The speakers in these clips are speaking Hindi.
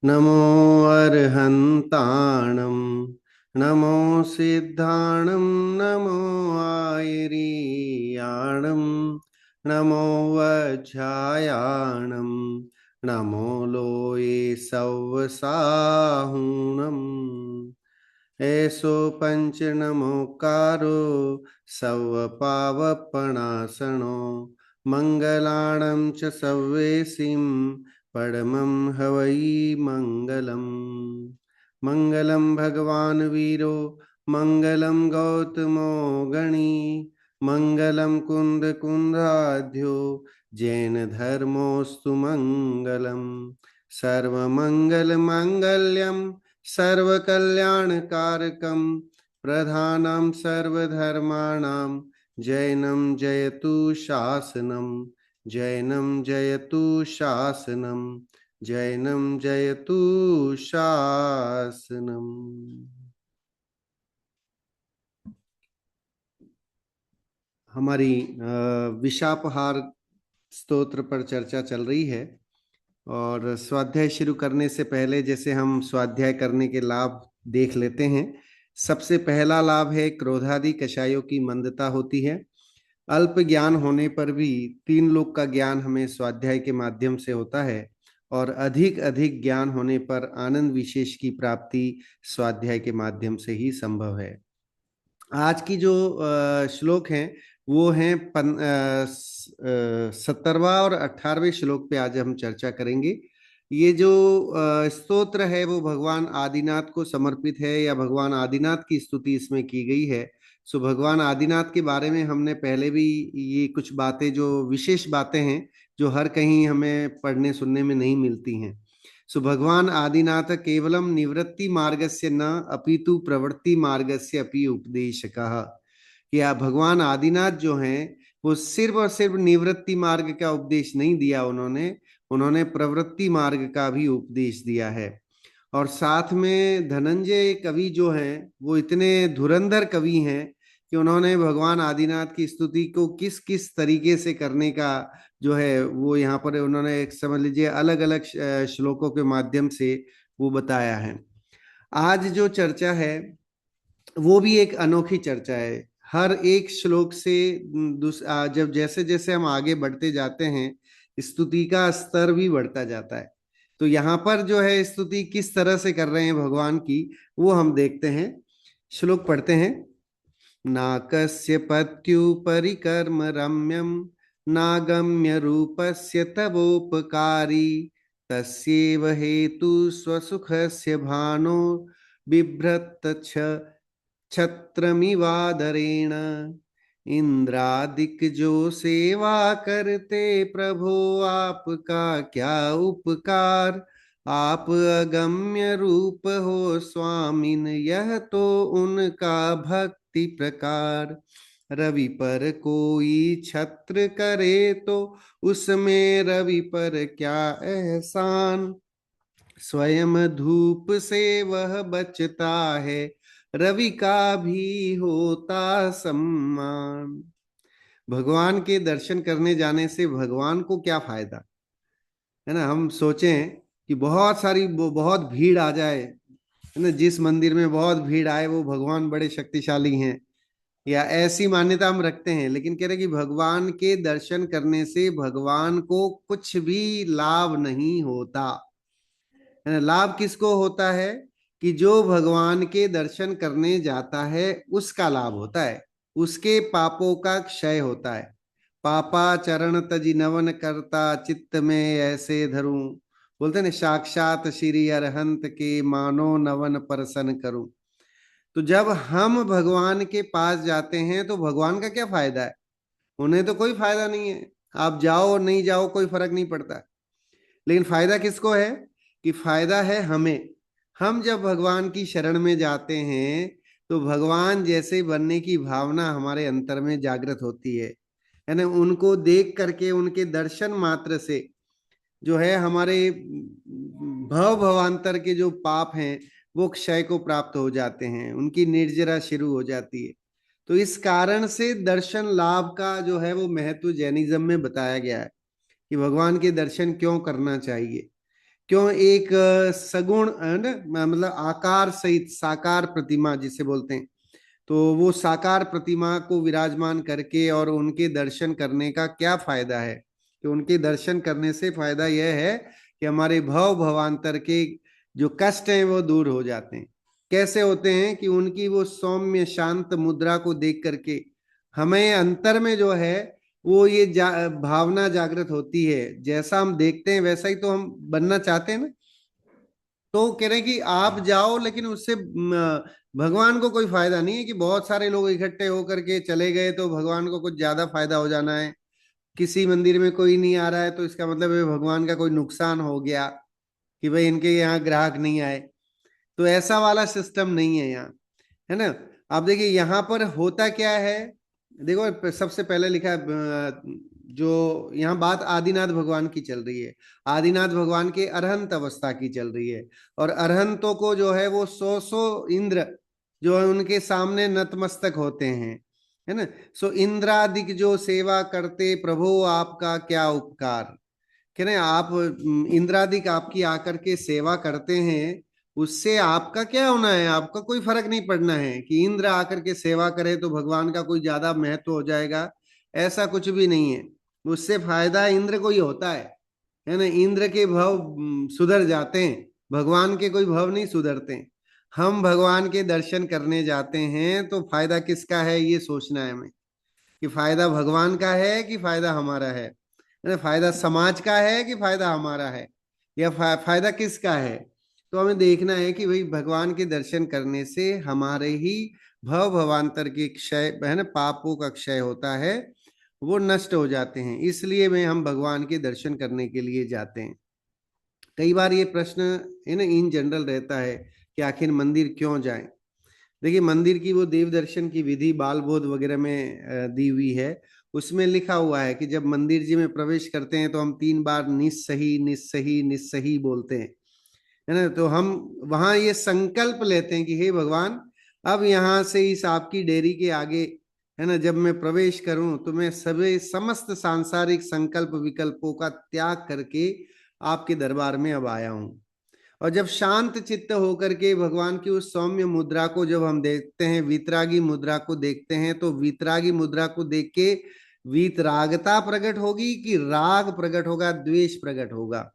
नमो अर्हन्ताणं नमो सिद्धाणं नमो आयर्याणं नमो वज्रायाणं नमो लोये सव्वसाहुणम् ऐसो पंच नमोकारो सवपावपणासनो मंगलाणं च सव्वेसिं परमं हवै मंगलम् मंगलं भगवान् वीरो मंगलं गौतमो गणी मंगलं कुंद कुंदाध्यो जैन धर्मोस्तु मंगलम् सर्वमंगल मांगल्यम सर्वकल्याणकारकं प्रधानं सर्वधर्माणां जैनं जयतु शासनं जैनं जयतु शासनं जैनं जयतु शासनम। हमारी विशापहार स्तोत्र पर चर्चा चल रही है और स्वाध्याय शुरू करने से पहले जैसे हम स्वाध्याय करने के लाभ देख लेते हैं। सबसे पहला लाभ है क्रोधादि कषायों की मंदता होती है। अल्प ज्ञान होने पर भी तीन लोक का ज्ञान हमें स्वाध्याय के माध्यम से होता है और अधिक अधिक ज्ञान होने पर आनंद विशेष की प्राप्ति स्वाध्याय के माध्यम से ही संभव है। आज की जो श्लोक हैं वो हैं 17वां और 18वें श्लोक पे आज हम चर्चा करेंगे। ये जो स्तोत्र है वो भगवान आदिनाथ को समर्पित है या भगवान आदिनाथ की स्तुति इसमें की गई है। सो भगवान आदिनाथ के बारे में हमने पहले भी ये कुछ बातें जो विशेष बातें हैं जो हर कहीं हमें पढ़ने सुनने में नहीं मिलती हैं। सो भगवान आदिनाथ केवलम निवृत्ति मार्गस्य न अपितु प्रवृत्ति मार्गस्य अपि उपदेशकः। या भगवान आदिनाथ जो हैं वो सिर्फ और सिर्फ निवृत्ति मार्ग का उपदेश नहीं दिया, उन्होंने उन्होंने प्रवृत्ति मार्ग का भी उपदेश दिया है। और साथ में धनंजय कवि जो हैं वो इतने धुरंधर कवि हैं कि उन्होंने भगवान आदिनाथ की स्तुति को किस किस तरीके से करने का जो है वो यहाँ पर उन्होंने एक समझ लीजिए अलग अलग श्लोकों के माध्यम से वो बताया है। आज जो चर्चा है वो भी एक अनोखी चर्चा है। हर एक श्लोक से जब जैसे जैसे हम आगे बढ़ते जाते हैं स्तुति का स्तर भी बढ़ता जाता है। तो यहाँ पर जो है स्तुति किस तरह से कर रहे हैं भगवान की वो हम देखते हैं। श्लोक पढ़ते हैं। नाकस्य पत्युपरि कर्म रम्यम नागम्य रूपस्य तवोपकारी तस्यैव हेतु स्वसुखस्य भानो बिभ्रत छत्रमिवादरेण इंद्रादिक जो सेवा करते प्रभो आपका क्या उपकार। आप अगम्य रूप हो स्वामिन यह तो उनका भक्ति प्रकार। रवि पर कोई छत्र करे तो उसमें रवि पर क्या एहसान। स्वयं धूप से वह बचता है रवि का भी होता सम्मान। भगवान के दर्शन करने जाने से भगवान को क्या फायदा है ना। हम सोचें कि बहुत सारी बहुत भीड़ आ जाए है ना, जिस मंदिर में बहुत भीड़ आए वो भगवान बड़े शक्तिशाली हैं या ऐसी मान्यता हम रखते हैं। लेकिन कह रहे कि भगवान के दर्शन करने से भगवान को कुछ भी लाभ नहीं होता है ना। लाभ किसको होता है कि जो भगवान के दर्शन करने जाता है उसका लाभ होता है, उसके पापों का क्षय होता है। पापा चरण तज नवन करता चित्त में ऐसे धरूं। बोलते ना साक्षात श्री अरहंत के मानो नवन परसन करूं। तो जब हम भगवान के पास जाते हैं तो भगवान का क्या फायदा है। उन्हें तो कोई फायदा नहीं है, आप जाओ और नहीं जाओ कोई फर्क नहीं पड़ता। लेकिन फायदा किसको है कि फायदा है हमें। हम जब भगवान की शरण में जाते हैं तो भगवान जैसे बनने की भावना हमारे अंतर में जागृत होती है ना। उनको देख करके उनके दर्शन मात्र से जो है हमारे भव भवांतर के जो पाप हैं वो क्षय को प्राप्त हो जाते हैं, उनकी निर्जरा शुरू हो जाती है। तो इस कारण से दर्शन लाभ का जो है वो महत्व जैनिज्म में बताया गया है कि भगवान के दर्शन क्यों करना चाहिए। क्यों एक सगुण मतलब आकार सहित साकार प्रतिमा जिसे बोलते हैं, तो वो साकार प्रतिमा को विराजमान करके और उनके दर्शन करने का क्या फायदा है? कि उनके दर्शन करने से फायदा यह है कि हमारे भव भवांतर के जो कष्ट हैं वो दूर हो जाते हैं। कैसे होते हैं? कि उनकी वो सौम्य शांत मुद्रा को देख करके हमें अंतर में जो है वो ये भावना जागृत होती है, जैसा हम देखते हैं वैसा ही तो हम बनना चाहते हैं ना। तो कह रहे हैं कि आप जाओ, लेकिन उससे भगवान को कोई फायदा नहीं है कि बहुत सारे लोग इकट्ठे होकर के चले गए तो भगवान को कुछ ज्यादा फायदा हो जाना है। किसी मंदिर में कोई नहीं आ रहा है तो इसका मतलब है भगवान का कोई नुकसान हो गया, कि भाई इनके यहाँ ग्राहक नहीं आए। तो ऐसा वाला सिस्टम नहीं है यहाँ, है ना। आप देखिए यहाँ पर होता क्या है। देखो सबसे पहले लिखा है जो यहाँ बात आदिनाथ भगवान की चल रही है। आदिनाथ भगवान के अरहंत अवस्था की चल रही है। और अरहंतों को जो है वो सौ सौ इंद्र जो है उनके सामने नतमस्तक होते हैं, है ना। सो इंद्रादिक जो सेवा करते, प्रभु आपका क्या उपकार। कह रहे हैं आप इंद्रादिक आपकी आकर के सेवा करते हैं, उससे आपका क्या होना है? आपका कोई फर्क नहीं पड़ना है कि इंद्र आकर के सेवा करे तो भगवान का कोई ज्यादा महत्व हो जाएगा। ऐसा कुछ भी नहीं है। उससे फायदा इंद्र को ही होता है ना। इंद्र के भव सुधर जाते हैं, भगवान के कोई भव नहीं सुधरते। हम भगवान के दर्शन करने जाते हैं तो फायदा किसका है ये सोचना है हमें, कि फायदा भगवान का है कि फायदा हमारा है। फायदा समाज का है कि फायदा हमारा है, या फायदा किसका है। तो हमें देखना है कि भाई भगवान के दर्शन करने से हमारे ही भव भवांतर के क्षय है ना, पापों का क्षय होता है, वो नष्ट हो जाते हैं। इसलिए में हम भगवान के दर्शन करने के लिए जाते हैं। कई बार ये प्रश्न है ना इन जनरल रहता है कि आखिर मंदिर क्यों जाएं। देखिए मंदिर की वो देव दर्शन की विधि बाल बोध वगैरह में दी हुई है। उसमें लिखा हुआ है कि जब मंदिर जी में प्रवेश करते हैं तो हम 3 बार निस्सही निस्सही निस्सही बोलते हैं, है ना। तो हम वहां ये संकल्प लेते हैं कि हे भगवान, अब यहाँ से इस आपकी डेयरी के आगे, है ना, जब मैं प्रवेश करूं तो मैं सभी समस्त सांसारिक संकल्प विकल्पों का त्याग करके आपके दरबार में अब आया हूं। और जब शांत चित्त होकर के भगवान की उस सौम्य मुद्रा को जब हम देखते हैं, वीतरागी मुद्रा को देखते हैं, तो वीतरागी मुद्रा को देख के वीतरागता प्रकट होगी कि राग प्रकट होगा, द्वेष प्रकट होगा।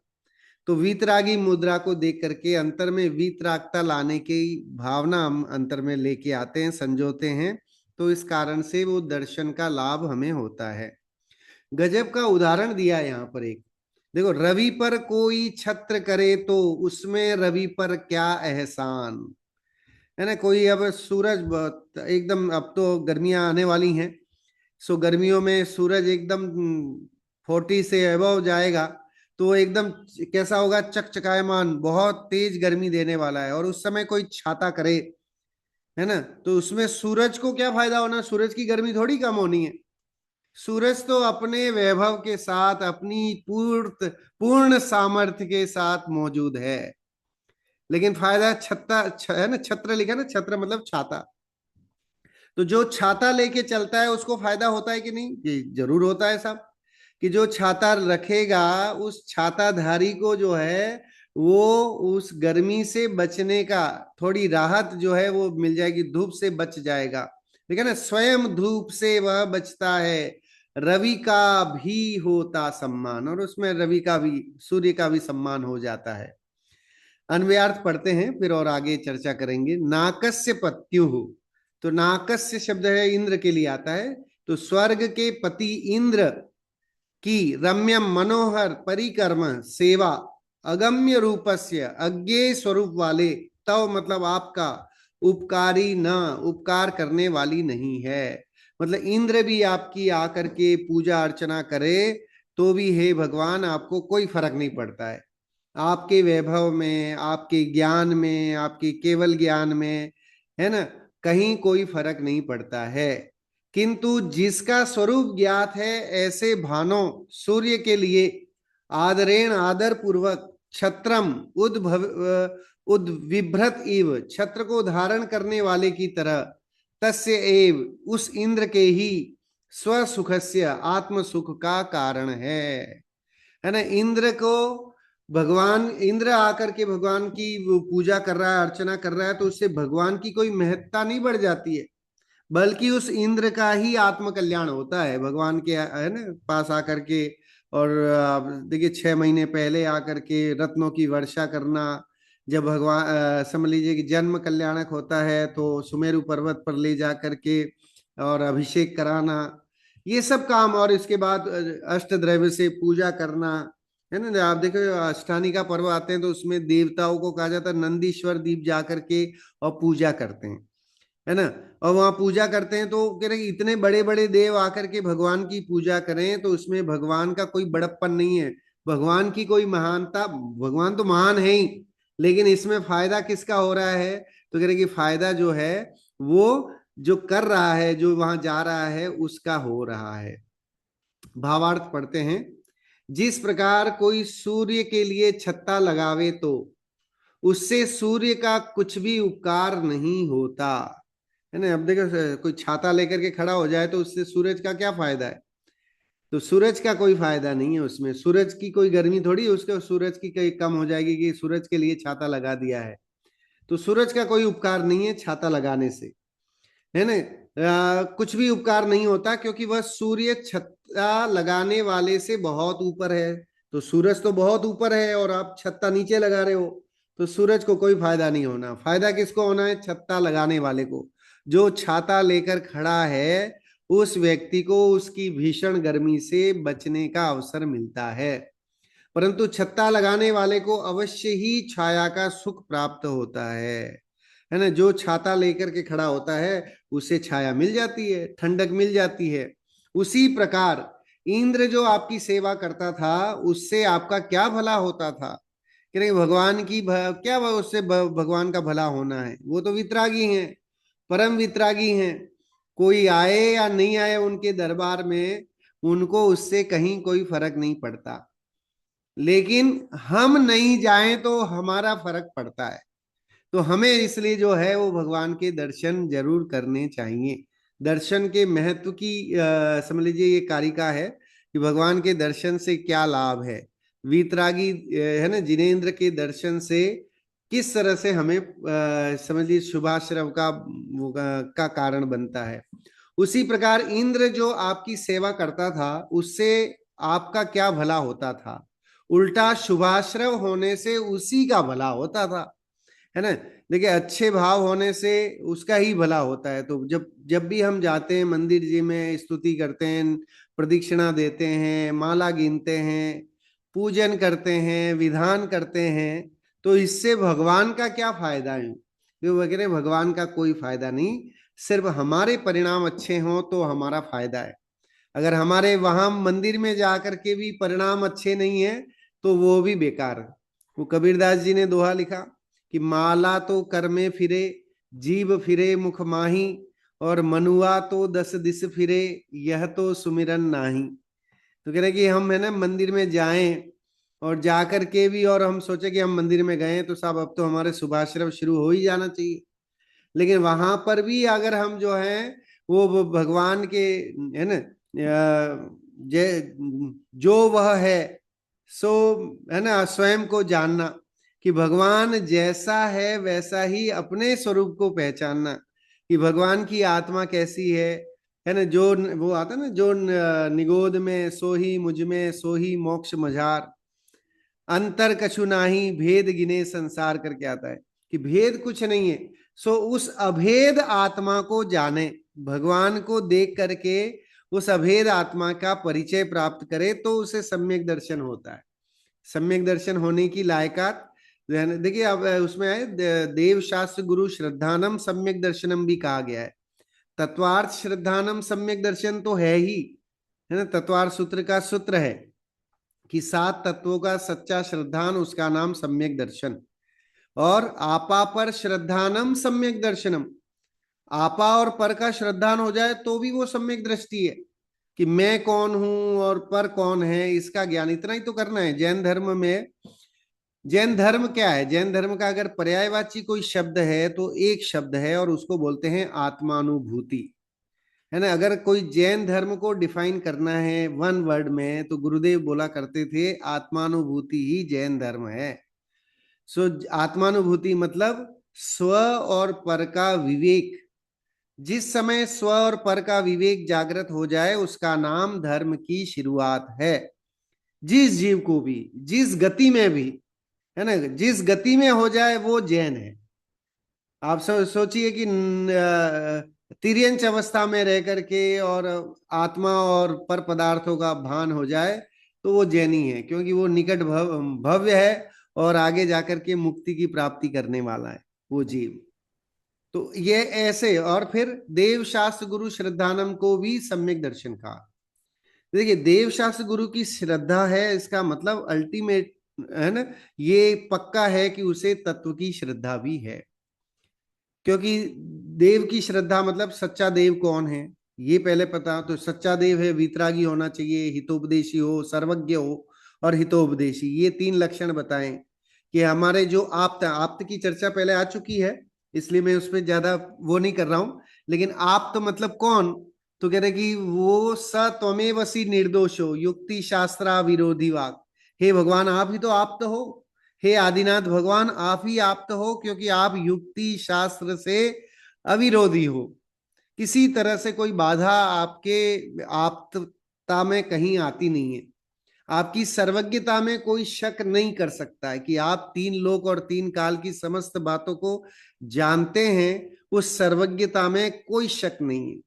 तो वीतरागी मुद्रा को देख करके अंतर में वीतरागता लाने की भावना हम अंतर में लेके आते हैं, संजोते हैं। तो इस कारण से वो दर्शन का लाभ हमें होता है। गजब का उदाहरण दिया यहाँ पर एक। देखो, रवि पर कोई छत्र करे तो उसमें रवि पर क्या एहसान, है ना। कोई अब सूरज एकदम, अब तो गर्मियां आने वाली हैं, सो गर्मियों में सूरज एकदम 40 से अबव जाएगा, तो वो एकदम कैसा होगा? चकचकायमान, बहुत तेज गर्मी देने वाला है। और उस समय कोई छाता करे, है ना, तो उसमें सूरज को क्या फायदा होना? सूरज की गर्मी थोड़ी कम होनी है। सूरज तो अपने वैभव के साथ, अपनी पूर्ण सामर्थ्य के साथ मौजूद है। लेकिन फायदा छत्ता है ना, छत्र लिखा ना, छत्र मतलब छाता। तो जो छाता लेके चलता है उसको फायदा होता है कि नहीं? ये जरूर होता है साहब। कि जो छाता रखेगा उस छाताधारी को जो है वो उस गर्मी से बचने का थोड़ी राहत जो है वो मिल जाएगी, धूप से बच जाएगा। ठीक है ना, स्वयं धूप से वह बचता है। रवि का भी होता सम्मान, और उसमें रवि का भी, सूर्य का भी सम्मान हो जाता है। अन्वयार्थ पढ़ते हैं फिर और आगे चर्चा करेंगे। नाकस्य पत्यु, तो नाकस्य शब्द है इंद्र के लिए आता है। तो स्वर्ग के पति इंद्र की रम्य मनोहर परिकर्म सेवा, अगम्य रूपस्य अज्ञेय स्वरूप वाले, तव मतलब आपका, उपकारी न, उपकार करने वाली नहीं है। मतलब इंद्र भी आपकी आकर के पूजा अर्चना करे तो भी हे भगवान आपको कोई फर्क नहीं पड़ता है। आपके वैभव में, आपके ज्ञान में, आपके केवल ज्ञान में, है ना, कहीं कोई फर्क नहीं पड़ता है। किंतु जिसका स्वरूप ज्ञात है, ऐसे भानो सूर्य के लिए आदरेण आदर पूर्वक छत्रम उद्भव उद्विभ्रत इव, छत्र को धारण करने वाले की तरह, तस्य एव उस इंद्र के ही स्वसुखस्य आत्म सुख का कारण है ना। इंद्र को भगवान इंद्र आकर के भगवान की वो पूजा कर रहा है, अर्चना कर रहा है, तो उससे भगवान की कोई महत्ता नहीं बढ़ जाती है, बल्कि उस इंद्र का ही आत्म कल्याण होता है भगवान के है ना पास आकर के। और देखिए 6 महीने पहले आकर के रत्नों की वर्षा करना, जब भगवान समझ लीजिए कि जन्म कल्याणक होता है तो सुमेरु पर्वत पर ले जा करके और अभिषेक कराना, ये सब काम। और इसके बाद अष्टद्रव्य से पूजा करना, है ना। आप देखो अष्टानी का पर्व आते हैं तो उसमें देवताओं को कहा जाता है नंदीश्वर दीप जा करके और पूजा करते हैं, है ना। और वहां पूजा करते हैं तो कह रहे कि इतने बड़े बड़े देव आकर के भगवान की पूजा करें तो उसमें भगवान का कोई बड़प्पन नहीं है, भगवान की कोई महानता, भगवान तो महान है ही, लेकिन इसमें फायदा किसका हो रहा है, तो कह रहे कि फायदा जो है वो जो कर रहा है, जो वहां जा रहा है उसका हो रहा है। भावार्थ पढ़ते हैं। जिस प्रकार कोई सूर्य के लिए छत्ता लगावे तो उससे सूर्य का कुछ भी उपकार नहीं होता, है ना। अब देखो कोई छाता लेकर के खड़ा हो जाए तो उससे सूरज का क्या फायदा है, तो सूरज का कोई फायदा नहीं है उसमें, सूरज की कोई गर्मी थोड़ी उसके, सूरज की कहीं कम हो जाएगी कि सूरज के लिए छाता लगा दिया है, तो सूरज का कोई उपकार नहीं है छाता लगाने से, है ना। कुछ भी उपकार नहीं होता क्योंकि वह सूर्य छत्ता लगाने वाले से बहुत ऊपर है, तो सूरज तो बहुत ऊपर है और आप छत्ता नीचे लगा रहे हो, तो सूरज को कोई फायदा नहीं होना, फायदा किसको होना है, छत्ता लगाने वाले को। जो छाता लेकर खड़ा है उस व्यक्ति को उसकी भीषण गर्मी से बचने का अवसर मिलता है, परंतु छत्ता लगाने वाले को अवश्य ही छाया का सुख प्राप्त होता है ना। जो छाता लेकर के खड़ा होता है उसे छाया मिल जाती है, ठंडक मिल जाती है। उसी प्रकार इंद्र जो आपकी सेवा करता था उससे आपका क्या भला होता था, कि नहीं भगवान की क्या उससे भगवान का भला होना है, वो तो वितरागी हैं, परम वितरागी हैं। कोई आए या नहीं आए उनके दरबार में उनको उससे कहीं कोई फर्क नहीं पड़ता, लेकिन हम नहीं जाएं तो हमारा फर्क पड़ता है। तो हमें इसलिए जो है वो भगवान के दर्शन जरूर करने चाहिए। दर्शन के महत्व की समझ लीजिए ये कारिका है कि भगवान के दर्शन से क्या लाभ है, वीतरागी है ना जिनेन्द्र के दर्शन से किस तरह से हमें समझ लीजिए शुभाश्रव का का कारण बनता है। उसी प्रकार इंद्र जो आपकी सेवा करता था उससे आपका क्या भला होता था, उल्टा शुभाश्रव होने से उसी का भला होता था, है ना। देखिए अच्छे भाव होने से उसका ही भला होता है। तो जब जब भी हम जाते हैं मंदिर जी में, स्तुति करते हैं, प्रदक्षिणा देते हैं, माला गिनते हैं, पूजन करते हैं, विधान करते हैं, तो इससे भगवान का क्या फायदा है, तो वगैरह भगवान का कोई फायदा नहीं, सिर्फ हमारे परिणाम अच्छे हों तो हमारा फायदा है। अगर हमारे वहां मंदिर में जाकर के भी परिणाम अच्छे नहीं है तो वो भी बेकार है। वो कबीरदास जी ने दोहा लिखा कि माला तो कर में फिरे, जीव फिरे मुख माही, और मनुआ तो 10 दिस फिरे, यह तो सुमिरन नाही। तो कह रहे कि हम है ना मंदिर में जाएं और जाकर के भी और हम सोचे कि हम मंदिर में गए तो साहब अब तो हमारे शुभाश्रम शुरू हो ही जाना चाहिए, लेकिन वहां पर भी अगर हम जो है वो भगवान के है ना जो वह है सो, है ना, स्वयं को जानना कि भगवान जैसा है वैसा ही अपने स्वरूप को पहचानना कि भगवान की आत्मा कैसी है ना। जो वो आता ना, जो निगोद में सो ही मुझ में सो ही मोक्ष मझार, अंतर कछु नाही भेद गिने संसार करके आता है कि भेद कुछ नहीं है। सो उस अभेद आत्मा को जाने, भगवान को देख करके उस अभेद आत्मा का परिचय प्राप्त करे तो उसे सम्यक दर्शन होता है। सम्यक दर्शन होने की लायकात देखिए अब उसमें है देव शास्त्र गुरु श्रद्धानम सम्यक दर्शनम भी कहा गया है। तत्वार्थ श्रद्धानम सम्यक दर्शन तो है ही, है ना। तत्वार्थ सूत्र का सूत्र है कि 7 तत्वों का सच्चा श्रद्धान उसका नाम सम्यक दर्शन। और आपा पर श्रद्धानम सम्यक दर्शनम, आपा और पर का श्रद्धान हो जाए तो भी वो सम्यक दृष्टि है कि मैं कौन हूं और पर कौन है इसका ज्ञान, इतना ही तो करना है। जैन धर्म में, जैन धर्म क्या है, जैन धर्म का अगर पर्यायवाची कोई शब्द है तो एक शब्द है और उसको बोलते हैं आत्मानुभूति। है ना। अगर कोई जैन धर्म को डिफाइन करना है वन वर्ड में, तो गुरुदेव बोला करते थे आत्मानुभूति ही जैन धर्म है। सो आत्मानुभूति मतलब स्व और पर का विवेक। जिस समय स्व और पर का विवेक जागृत हो जाए, उसका नाम धर्म की शुरुआत है। जिस जीव को भी, जिस गति में भी, है ना, जिस गति में हो जाए वो जैन है। आप सोचिए कि तिर्यंच अवस्था में रह करके और आत्मा और पर पदार्थों का भान हो जाए, तो वो जैनी है, क्योंकि वो निकट भव्य है और आगे जाकर के मुक्ति की प्राप्ति करने वाला है वो जीव। तो ये ऐसे। और फिर देव शास्त्र गुरु श्रद्धानम को भी सम्यक दर्शन कहा। देखिए, देव शास्त्र गुरु की श्रद्धा है, इसका मतलब अल्टीमेट, है ना, ये पक्का है कि उसे तत्व की श्रद्धा भी है। क्योंकि देव की श्रद्धा मतलब सच्चा देव कौन है ये पहले पता। तो सच्चा देव है, वीतरागी होना चाहिए, हितोपदेशी हो, सर्वज्ञ हो और हितोपदेशी, ये तीन लक्षण बताएं। कि हमारे जो आप्त, आप्त की चर्चा पहले आ चुकी है, इसलिए मैं उस पर ज्यादा वो नहीं कर रहा हूं। लेकिन आप्त मतलब कौन? तो कह रहे कि वो स त्वमेवसी निर्दोषो युक्ति शास्त्रा विरोधी वाक। हे भगवान, आप ही तो आप्त हो। हे आदिनाथ भगवान, आप ही आप्त हो, क्योंकि आप युक्ति शास्त्र से अविरोधी हो। किसी तरह से कोई बाधा आपके आप्तता में कहीं आती नहीं है। आपकी सर्वज्ञता में कोई शक नहीं कर सकता है कि आप तीन लोक और तीन काल की समस्त बातों को जानते हैं। उस सर्वज्ञता में कोई शक नहीं है।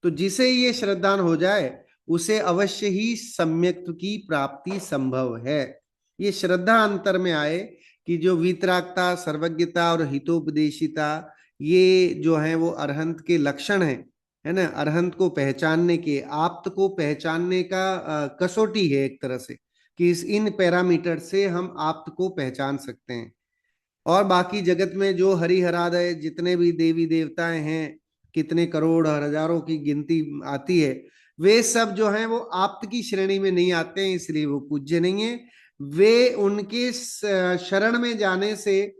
तो जिसे ये श्रद्धान हो जाए, उसे अवश्य ही सम्यक्त्व की प्राप्ति संभव है। ये श्रद्धा अंतर में आए कि जो वीतरागता, सर्वज्ञता और हितोपदेशिता, ये जो है वो अरहंत के लक्षण है ना। अरहंत को पहचानने के, आप्त को पहचानने का कसौटी है एक तरह से, कि इन पैरामीटर से हम आप्त को पहचान सकते हैं। और बाकी जगत में जो हरिहरादय जितने भी देवी देवताएं हैं, कितने करोड़ और हजारों की गिनती आती है, वे सब जो हैं वो आप्त की श्रेणी में नहीं आते हैं, इसलिए वो पूज्य नहीं है। वे उनके शरण में जाने से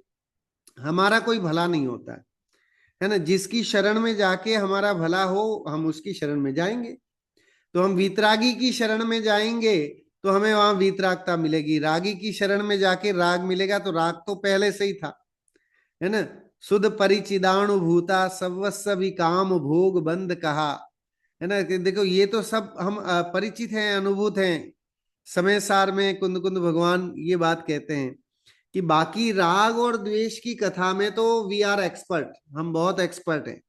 हमारा कोई भला नहीं होता है ना। जिसकी शरण में जाके हमारा भला हो, हम उसकी शरण में जाएंगे। तो हम वीतरागी की शरण में जाएंगे तो हमें वहां वीतरागता मिलेगी। रागी की शरण में जाके राग मिलेगा, तो राग तो पहले से ही था, है ना। सुध परिचिदानुभूता सवस्व विकाम भोग बंद कहा, है ना। कि देखो, ये तो सब हम परिचित हैं, अनुभूत हैं। समय सार में कुंद कुंद भगवान ये बात कहते हैं कि बाकी राग और द्वेष की कथा में तो वी आर एक्सपर्ट, हम बहुत एक्सपर्ट हैं।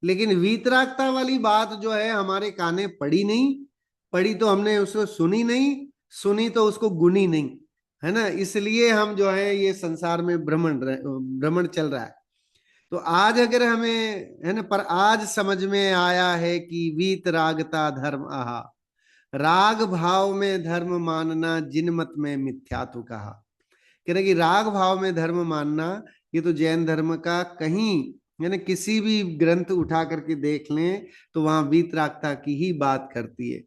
लेकिन वीतरागता वाली बात जो है हमारे काने पड़ी नहीं, पड़ी तो हमने उसको सुनी नहीं, सुनी तो उसको गुनी नहीं, है ना। इसलिए हम जो है ये संसार में भ्रमण भ्रमण चल रहा है। तो आज अगर हमें, है ना, पर आज समझ में आया है कि वीतरागता धर्म आहा, राग भाव में धर्म मानना जिन मत में मिथ्यात्व कहा। कह रहे कि राग भाव में धर्म मानना, ये तो जैन धर्म का कहीं, यानी किसी भी ग्रंथ उठा करके देख लें तो वहां वीतरागता की ही बात करती है।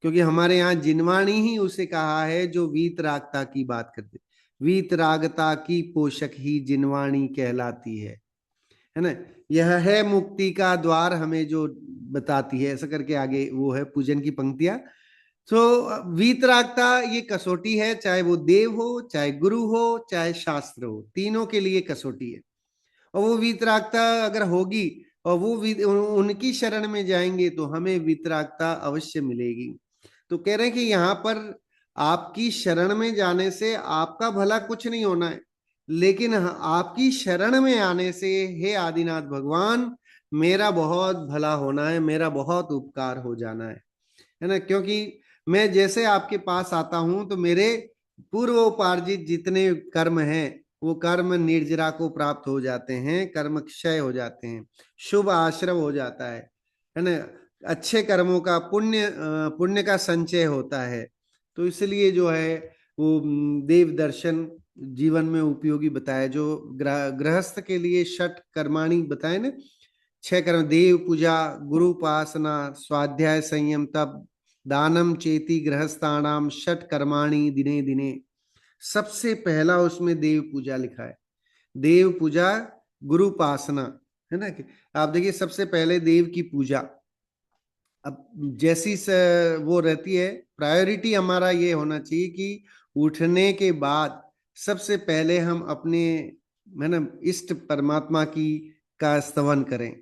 क्योंकि हमारे यहाँ जिनवाणी ही उसे कहा है जो वीतरागता की बात करती है। वीतरागता की पोषक ही जिनवाणी कहलाती है ना। यह है मुक्ति का द्वार, हमें जो बताती है, ऐसा करके आगे वो है पूजन की पंक्तियां। तो वीतरागता ये कसौटी है, चाहे वो देव हो, चाहे गुरु हो, चाहे शास्त्र हो, तीनों के लिए कसौटी है। और वो वीतरागता अगर होगी और वो उनकी शरण में जाएंगे तो हमें वीतरागता अवश्य मिलेगी। तो कह रहे हैं कि यहाँ पर आपकी शरण में जाने से आपका भला कुछ नहीं होना है, लेकिन आपकी शरण में आने से, हे आदिनाथ भगवान, मेरा बहुत भला होना है, मेरा बहुत उपकार हो जाना है ना। क्योंकि मैं जैसे आपके पास आता हूं तो मेरे पूर्वोपार्जित जितने कर्म हैं, वो कर्म निर्जरा को प्राप्त हो जाते हैं, कर्म क्षय हो जाते हैं, शुभ आश्रव हो जाता है ना। अच्छे कर्मों का पुण्य, पुण्य का संचय होता है। तो इसलिए जो है वो देव दर्शन जीवन में उपयोगी बताया। जो गृहस्थ के लिए षट कर्माणी बताए ना, छह कर्म, देव पूजा, गुरु उपासना, स्वाध्याय, संयम, तप, दानम चेति गृहस्थानाम षट कर्माणि दिने दिने। सबसे पहला उसमें देव पूजा लिखा है। देव पूजा, गुरु उपासना, है ना। कि आप देखिए, सबसे पहले देव की पूजा, अब जैसी वो रहती है, प्रायोरिटी हमारा ये होना चाहिए कि उठने के बाद सबसे पहले हम अपने, है ना, इष्ट परमात्मा की का स्तवन करें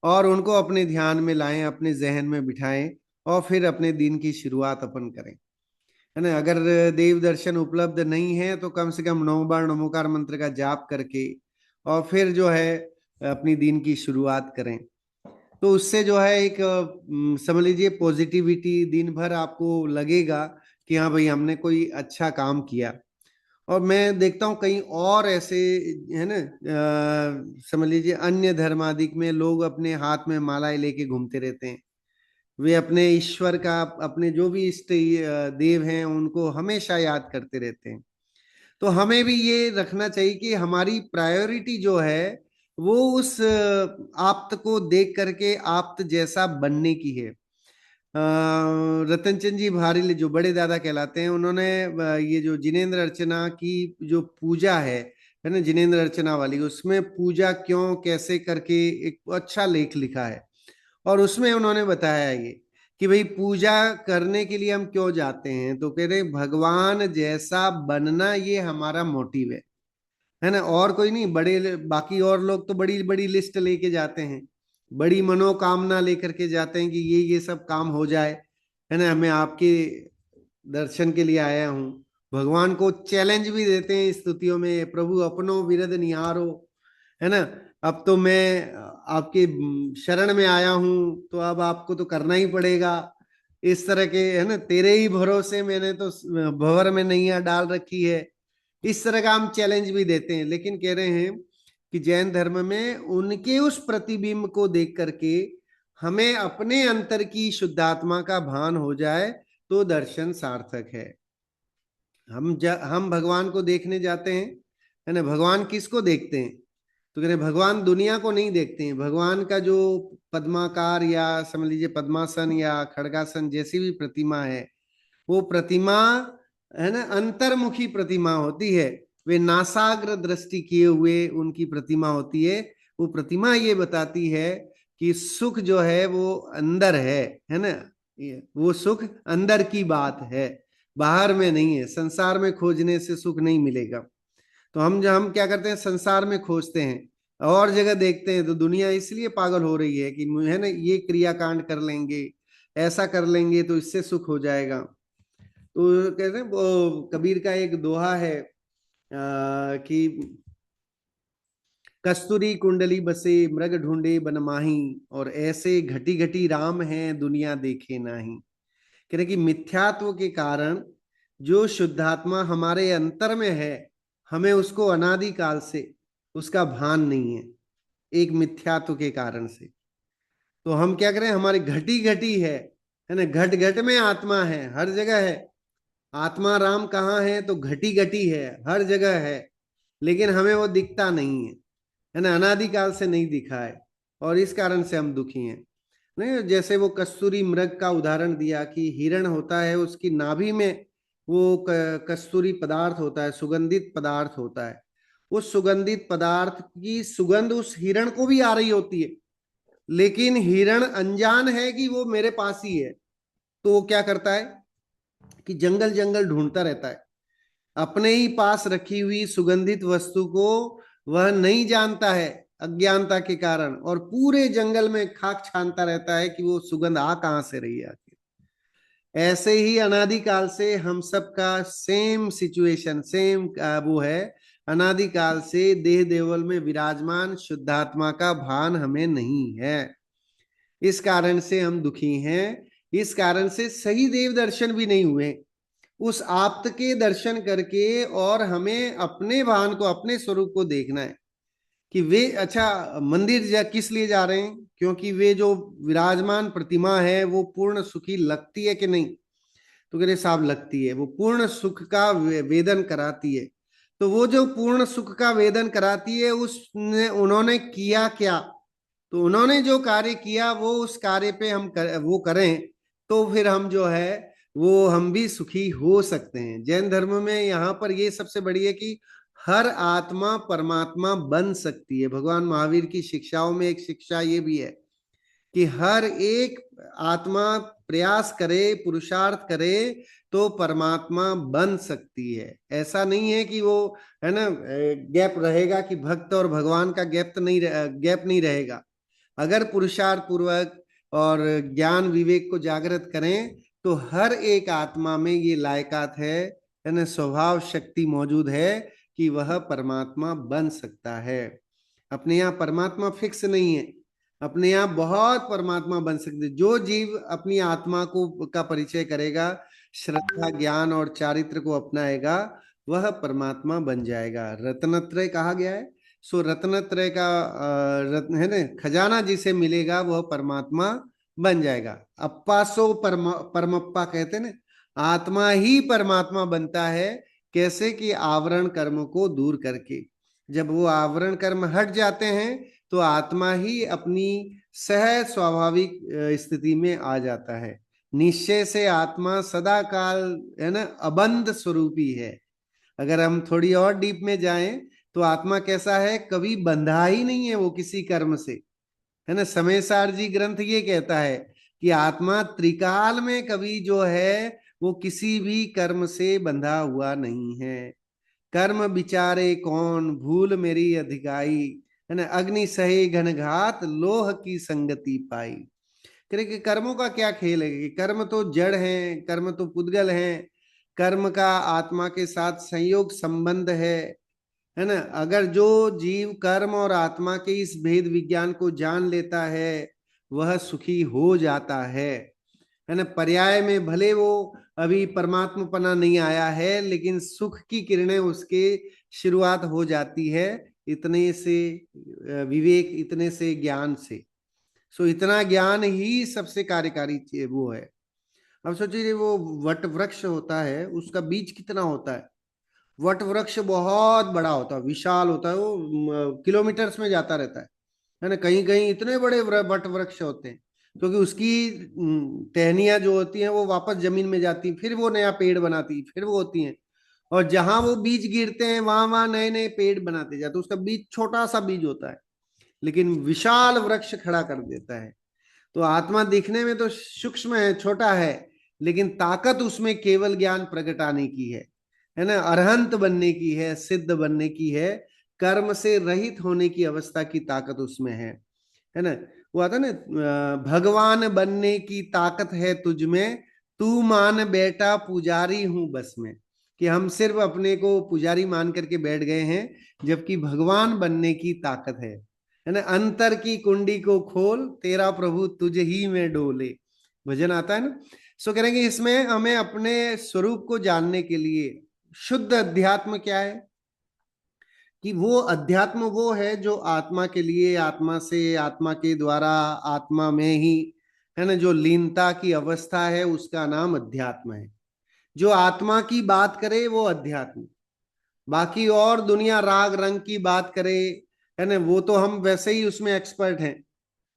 और उनको अपने ध्यान में लाएं, अपने जहन में बिठाएं, और फिर अपने दिन की शुरुआत अपन करें, है ना। अगर देव दर्शन उपलब्ध नहीं है तो कम से कम 9 बार नमोकार मंत्र का जाप करके और फिर जो है अपनी दिन की शुरुआत करें। तो उससे जो है एक समझ लीजिए पॉजिटिविटी, दिन भर आपको लगेगा कि हाँ भाई हमने कोई अच्छा काम किया। और मैं देखता हूँ कहीं और ऐसे, है ना, समझ लीजिए अन्य धर्मादिक में लोग अपने हाथ में मालाएं लेके घूमते रहते हैं। वे अपने ईश्वर का, अपने जो भी इष्ट देव हैं उनको हमेशा याद करते रहते हैं। तो हमें भी ये रखना चाहिए कि हमारी प्रायोरिटी जो है वो उस आप्त को देख करके आप्त जैसा बनने की है। रतन चंद जी भारी जो बड़े दादा कहलाते हैं, उन्होंने ये जो जिनेंद्र अर्चना की जो पूजा है ना, जिनेंद्र अर्चना वाली, उसमें पूजा क्यों कैसे करके एक अच्छा लेख लिखा है। और उसमें उन्होंने बताया ये कि भाई पूजा करने के लिए हम क्यों जाते हैं, तो कह रहे भगवान जैसा बनना ये हमारा मोटिव है ना, और कोई नहीं। बड़े बाकी और लोग तो बड़ी बड़ी लिस्ट लेके जाते हैं, बड़ी मनोकामना लेकर के जाते हैं कि ये सब काम हो जाए, है ना, मैं आपके दर्शन के लिए आया हूँ। भगवान को चैलेंज भी देते हैं स्तुतियों में, प्रभु अपनो विरद निहारो, है ना। अब तो मैं आपके शरण में आया हूं, तो अब आपको तो करना ही पड़ेगा। इस तरह के, है ना, तेरे ही भरोसे मैंने तो भंवर में नैया डाल रखी है। इस तरह का हम चैलेंज भी देते हैं, लेकिन कह रहे हैं कि जैन धर्म में उनके उस प्रतिबिंब को देख करके हमें अपने अंतर की शुद्धात्मा का भान हो जाए तो दर्शन सार्थक है। हम भगवान को देखने जाते हैं, है ना। भगवान किसको देखते हैं, तो कह रहे भगवान दुनिया को नहीं देखते हैं। भगवान का जो पद्माकार या समझ लीजिए पद्मासन या खड़गासन जैसी भी प्रतिमा है, वो प्रतिमा, है ना, अंतर्मुखी प्रतिमा होती है। वे नासाग्र दृष्टि किए हुए उनकी प्रतिमा होती है। वो प्रतिमा ये बताती है कि सुख जो है वो अंदर है ना। वो सुख अंदर की बात है, बाहर में नहीं है। संसार में खोजने से सुख नहीं मिलेगा। तो हम क्या करते हैं, संसार में खोजते हैं और जगह देखते हैं। तो दुनिया इसलिए पागल हो रही है कि, है ना, ये क्रियाकांड कर लेंगे, ऐसा कर लेंगे तो इससे सुख हो जाएगा। तो कहते हैं वो कबीर का एक दोहा है कि कस्तूरी कुंडली बसे मृग ढूंढे बन माही, और ऐसे घटी घटी राम है दुनिया देखे नाही। कह रहे कि मिथ्यात्व के कारण जो शुद्धात्मा हमारे अंतर में है, हमें उसको अनादिकाल से उसका भान नहीं है, एक मिथ्यात्व के कारण से। तो हम क्या करें, हमारी घटी घटी है ना, घट घट में आत्मा है, हर जगह है। आत्मा राम कहाँ है, तो घटी घटी है, हर जगह है, लेकिन हमें वो दिखता नहीं है ना, अनादिकाल से नहीं दिखा है, और इस कारण से हम दुखी हैं। नहीं, जैसे वो कस्तूरी मृग का उदाहरण दिया कि हिरण होता है, उसकी नाभि में वो कस्तूरी पदार्थ होता है, सुगंधित पदार्थ होता है। उस सुगंधित पदार्थ की सुगंध उस हिरण को भी आ रही होती है, लेकिन हिरण अनजान है कि वो मेरे पास ही है। तो वो क्या करता है कि जंगल जंगल ढूंढता रहता है, अपने ही पास रखी हुई सुगंधित वस्तु को वह नहीं जानता है अज्ञानता के कारण, और पूरे जंगल में खाक छानता रहता है कि वो सुगंध आ कहां से रही है आखिर। ऐसे ही अनादिकाल से हम सबका सेम सिचुएशन, सेम वो है। अनादिकाल से देह देवल में विराजमान शुद्धात्मा का भान हमें नहीं है, इस कारण से हम दुखी हैं। इस कारण से सही देव दर्शन भी नहीं हुए। उस आप्त के दर्शन करके और हमें अपने भान को, अपने स्वरूप को देखना है कि वे, अच्छा, मंदिर किस लिए जा रहे हैं, क्योंकि वे जो विराजमान प्रतिमा है वो पूर्ण सुखी लगती है कि नहीं, तो कह रहे साहब लगती है, वो पूर्ण सुख का वेदन कराती है। तो वो जो पूर्ण सुख का वेदन कराती है, उसने उन्होंने किया क्या, तो उन्होंने जो कार्य किया वो उस कार्य पे वो करें, तो फिर हम जो है वो हम भी सुखी हो सकते हैं। जैन धर्म में यहाँ पर ये सबसे बड़ी है कि हर आत्मा परमात्मा बन सकती है। भगवान महावीर की शिक्षाओं में एक शिक्षा ये भी है कि हर एक आत्मा प्रयास करे, पुरुषार्थ करे तो परमात्मा बन सकती है। ऐसा नहीं है कि वो, है ना, गैप रहेगा कि भक्त और भगवान का गैप तो नहीं, गैप नहीं रहेगा। अगर पुरुषार्थ पूर्वक और ज्ञान विवेक को जागृत करें तो हर एक आत्मा में ये लायकात है ना, स्वभाव शक्ति मौजूद है कि वह परमात्मा बन सकता है। अपने यहाँ परमात्मा फिक्स नहीं है, अपने यहाँ बहुत परमात्मा बन सकते। जो जीव अपनी आत्मा को का परिचय करेगा, श्रद्धा ज्ञान और चारित्र को अपनाएगा, वह परमात्मा बन जाएगा। रत्नत्रय कहा गया है। सो रत्नत्रय का रत्न है ना, खजाना जिसे मिलेगा वह परमात्मा बन जाएगा। अप्पा सो परमप्पा कहते ना, आत्मा ही परमात्मा बनता है। कैसे कि आवरण कर्म को दूर करके, जब वो आवरण कर्म हट जाते हैं तो आत्मा ही अपनी सहज स्वाभाविक स्थिति में आ जाता है। निश्चय से आत्मा सदा काल, है ना, अबंध स्वरूपी है। अगर हम थोड़ी और डीप में जाएं तो आत्मा कैसा है, कभी बंधा ही नहीं है वो किसी कर्म से, है ना। समय सार जी ग्रंथ ये कहता है कि आत्मा त्रिकाल में कभी जो है वो किसी भी कर्म से बंधा हुआ नहीं है। कर्म विचारे कौन, भूल मेरी अधिकाई, है ना, अग्नि सहे घनघात, लोह की संगति पाई। करे कि कर्मों का क्या खेल है, कि कर्म तो जड़ हैं, कर्म तो पुद्गल हैं, कर्म का आत्मा के साथ संयोग संबंध है ना। अगर जो जीव कर्म और आत्मा के इस भेद विज्ञान को जान लेता है वह सुखी हो जाता है ना। पर्याय में भले वो अभी परमात्मपना नहीं आया है, लेकिन सुख की किरणें उसके शुरुआत हो जाती है, इतने से विवेक, इतने से ज्ञान से। सो इतना ज्ञान ही सबसे कार्यकारी वो है। अब सोचिए, वो वट वृक्ष होता है, उसका बीज कितना होता है। वट वृक्ष बहुत बड़ा होता है, विशाल होता है, वो किलोमीटर्स में जाता रहता है ना। कहीं कहीं इतने बड़े वट वृक्ष होते हैं, क्योंकि उसकी टहनियां जो होती हैं वो वापस जमीन में जाती हैं, फिर वो नया पेड़ बनाती, फिर वो होती हैं। और जहां वो बीज गिरते हैं वहां वहां नए नए पेड़ बनाते जाते। उसका बीज छोटा सा बीज होता है, लेकिन विशाल वृक्ष खड़ा कर देता है। तो आत्मा दिखने में तो सूक्ष्म है, छोटा है, लेकिन ताकत उसमें केवल ज्ञान प्रगटाने की है ना, अरहंत बनने की है, सिद्ध बनने की है, कर्म से रहित होने की अवस्था की ताकत उसमें है ना। वो आता ना, भगवान बनने की ताकत है तुझ में, तू मान बेटा पुजारी हूं बस में। कि हम सिर्फ अपने को पुजारी मान करके बैठ गए हैं, जबकि भगवान बनने की ताकत है ना। अंतर की कुंडी को खोल, तेरा प्रभु तुझ ही में डोले, भजन आता है ना। सो करेंगे इसमें हमें अपने स्वरूप को जानने के लिए, शुद्ध अध्यात्म क्या है, कि वो अध्यात्म वो है जो आत्मा के लिए, आत्मा से, आत्मा के द्वारा, आत्मा में ही, है ना, जो लीनता की अवस्था है उसका नाम अध्यात्म है। जो आत्मा की बात करे वो अध्यात्म। बाकी और दुनिया राग रंग की बात करे, है ना, वो तो हम वैसे ही उसमें एक्सपर्ट हैं।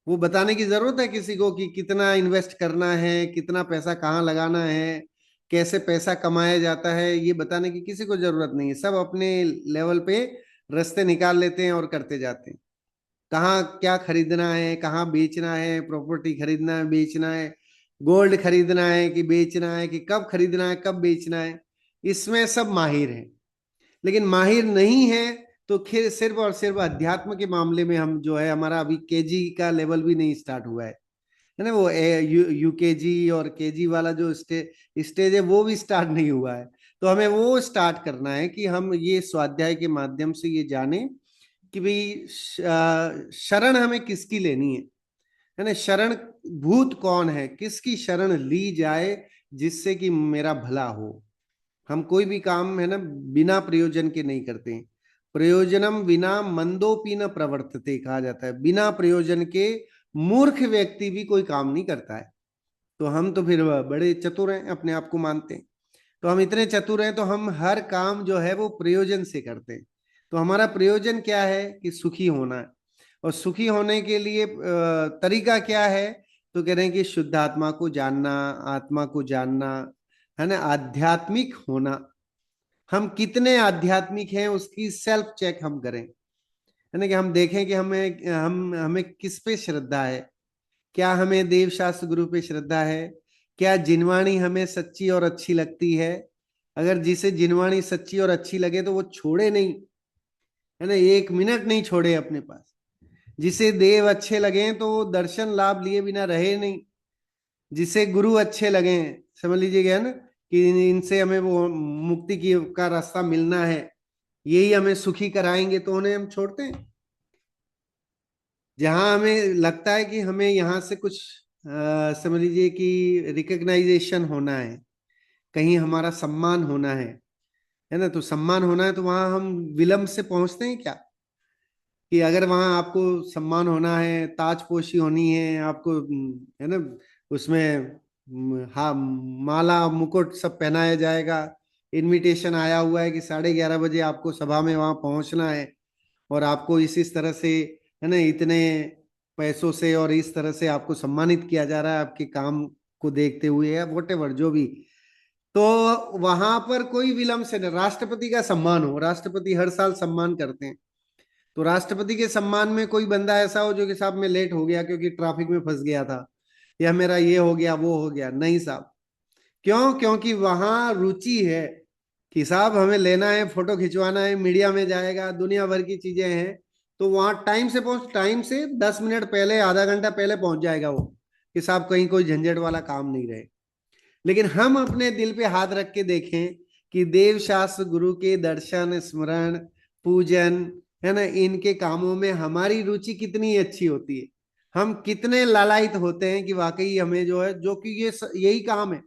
वो बताने की जरूरत है किसी को कि कितना इन्वेस्ट करना है, कितना पैसा कहाँ लगाना है, कैसे पैसा कमाया जाता है, ये बताने की किसी को जरूरत नहीं है। सब अपने लेवल पे रास्ते निकाल लेते हैं और करते जाते हैं। कहाँ क्या खरीदना है, कहाँ बेचना है, प्रॉपर्टी खरीदना है, बेचना है, गोल्ड खरीदना है कि बेचना है, कि कब खरीदना है, कब बेचना है, इसमें सब माहिर हैं। लेकिन माहिर नहीं है तो फिर सिर्फ और सिर्फ अध्यात्म के मामले में हम जो है, हमारा अभी केजी का लेवल भी नहीं स्टार्ट हुआ है ना। वो यूकेजी और केजी वाला जो स्टेज है वो भी स्टार्ट नहीं हुआ है। तो हमें वो स्टार्ट करना है कि हम ये स्वाध्याय के माध्यम से ये जाने कि भाई शरण हमें किसकी लेनी है ना। शरण भूत कौन है, किसकी शरण ली जाए जिससे कि मेरा भला हो। हम कोई भी काम, है ना, बिना प्रयोजन के नहीं करते हैं। प्रयोजनम विना मंदोपि न प्रवर्तते कहा जाता है। बिना प्रयोजन के मूर्ख व्यक्ति भी कोई काम नहीं करता है। तो हम तो फिर बड़े चतुर हैं, अपने आप को मानते हैं। तो हम इतने चतुर हैं तो हम हर काम जो है वो प्रयोजन से करते हैं। तो हमारा प्रयोजन क्या है, कि सुखी होना है। और सुखी होने के लिए तरीका क्या है, तो कह रहे हैं कि शुद्ध आत्मा को जानना, आत्मा को जानना, है ना, आध्यात्मिक होना। हम कितने आध्यात्मिक हैं उसकी सेल्फ चेक हम करें, है ना, कि हम देखें कि हमें किस पे श्रद्धा है, क्या हमें देव शास्त्र गुरु पे श्रद्धा है? क्या जिनवाणी हमें सच्ची और अच्छी लगती है? अगर जिसे जिनवाणी सच्ची और अच्छी लगे तो वो छोड़े नहीं, है ना, एक मिनट नहीं छोड़े अपने पास। जिसे देव अच्छे लगे तो वो दर्शन लाभ लिए बिना रहे नहीं। जिसे गुरु अच्छे लगे, समझ लीजिएगा ना, कि इनसे हमें वो मुक्ति की का रास्ता मिलना है, यही हमें सुखी कराएंगे, तो उन्हें हम छोड़ते हैं। जहां हमें लगता है कि हमें यहाँ से कुछ समझ लीजिए कि रिकग्नाइजेशन होना है, कहीं हमारा सम्मान होना है ना, तो सम्मान होना है तो वहां हम विलंब से पहुंचते हैं क्या? कि अगर वहां आपको सम्मान होना है, ताजपोशी होनी है आपको, है ना, उसमें हाँ, माला मुकुट सब पहनाया जाएगा, इनविटेशन आया हुआ है कि 11:30 बजे आपको सभा में वहां पहुंचना है, और आपको इस तरह से, है ना, इतने पैसों से और इस तरह से आपको सम्मानित किया जा रहा है आपके काम को देखते हुए, या वोट एवर जो भी, तो वहां पर कोई विलंब से नहीं। राष्ट्रपति का सम्मान हो, राष्ट्रपति हर साल सम्मान करते हैं, तो राष्ट्रपति के सम्मान में कोई बंदा ऐसा हो जो कि साहब मैं लेट हो गया क्योंकि ट्रैफिक में फंस गया था, या मेरा ये हो गया वो हो गया, नहीं साहब। क्यों? क्योंकि वहां रुचि है कि साहब हमें लेना है, फोटो खिंचवाना है, मीडिया में जाएगा, दुनिया भर की चीजें हैं, तो वहां टाइम से पहुंच, टाइम से 10 मिनट पहले, आधा घंटा पहले पहुंच जाएगा वो, कि साहब कहीं कोई झंझट वाला काम नहीं रहे। लेकिन हम अपने दिल पे हाथ रख के देखें कि देव शास्त्र गुरु के दर्शन, स्मरण, पूजन, है ना, इनके कामों में हमारी रुचि कितनी अच्छी होती है। हम कितने लालायित होते हैं कि वाकई हमें जो है, जो कि यही काम है